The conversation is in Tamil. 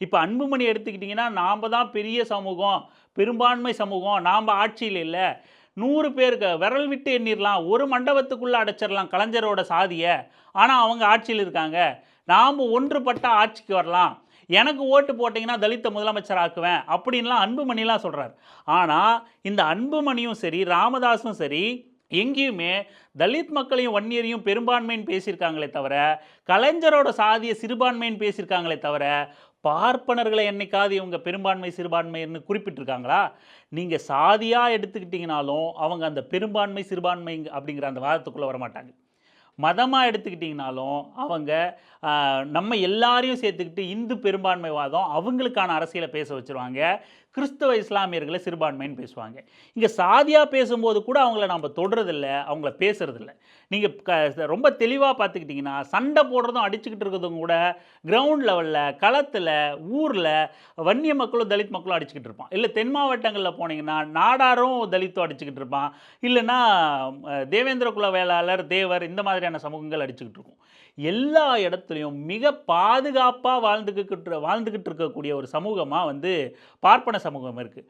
இப்போ அன்புமணி எடுத்துக்கிட்டிங்கன்னா, நாம தான் பெரிய சமூகம், பெரும்பான்மை சமூகம், நாம ஆட்சியில இல்ல. 100 பேருக்கு விரல் விட்டு எண்ணிறலாம். ஒரு மண்டபத்துக்குள்ள அடைச்சிரலாம் கலைஞரோட சாதிய. ஆனா அவங்க ஆட்சியில இருக்காங்க. நாம ஒன்றுபட்டா ஆட்சிக்கு வரலாம். எனக்கு ஓட்டு போட்டீங்கன்னா தலித்த முதலமைச்சர் ஆக்குவேன். அப்படின்லாம் அன்புமணிலாம் சொல்றாரு. ஆனா இந்த அன்புமணியும் சரி, ராமதாஸும் சரி, எங்கேயுமே தலித் மக்களையும், வன்னியரையும் பெரும்பான்மைன்னு பேசியிருக்காங்களே தவிர, கலைஞரோட சாதிய சிறுபான்மைன்னு பேசியிருக்காங்களே தவிர, பார்ப்பனர்களை என்னைக்காவது இவங்க பெரும்பான்மை, சிறுபான்மைன்னு குறிப்பிட்டிருக்காங்களா? நீங்க சாதியா எடுத்துக்கிட்டீங்கனாலும், அவங்க அந்த பெரும்பான்மை, சிறுபான்மை அப்படிங்கிற அந்த வாதத்துக்குள்ள வரமாட்டாங்க. மதமா எடுத்துக்கிட்டிங்கனாலும், அவங்க நம்ம எல்லாரையும் சேர்த்துக்கிட்டு இந்து பெரும்பான்மைவாதம் அவங்களுக்கான அரசியல பேச வச்சுருவாங்க. கிறிஸ்தவ, இஸ்லாமியர்கள சிறுபான்மைன்னு பேசுவாங்க. இங்க சாதியா பேசும்போது கூட அவங்கள நம்ம தொடுறதில்ல, அவங்கள பேசுறதில்ல. நீங்க ரொம்ப தெளிவா பார்த்துக்கிட்டிங்கன்னா, சண்டை போடுறதும், அடிச்சுக்கிட்டு இருக்கிறதும் கூட கிரவுண்ட் லெவல்ல, களத்தில, ஊர்ல வன்னிய மக்களும், தலித் மக்களும் அடிச்சுக்கிட்டு இருப்பான். இல்ல தென் மாவட்டங்கள்ல போனீங்கன்னா, நாடாரும் தலித்தும் அடிச்சுக்கிட்டு இருப்பான். இல்லன்னா தேவேந்திர குல வேளாளர், தேவர் இந்த மாதிரியான சமூகங்கள் அடிச்சுக்கிட்டு இருக்கும். எல்லா இடத்துலயும் மிக பாதுகாப்பா வாழ்ந்துகிட்டு இருக்கக்கூடிய ஒரு சமூகமா வந்து பார்ப்பன சமூகம் இருக்கு.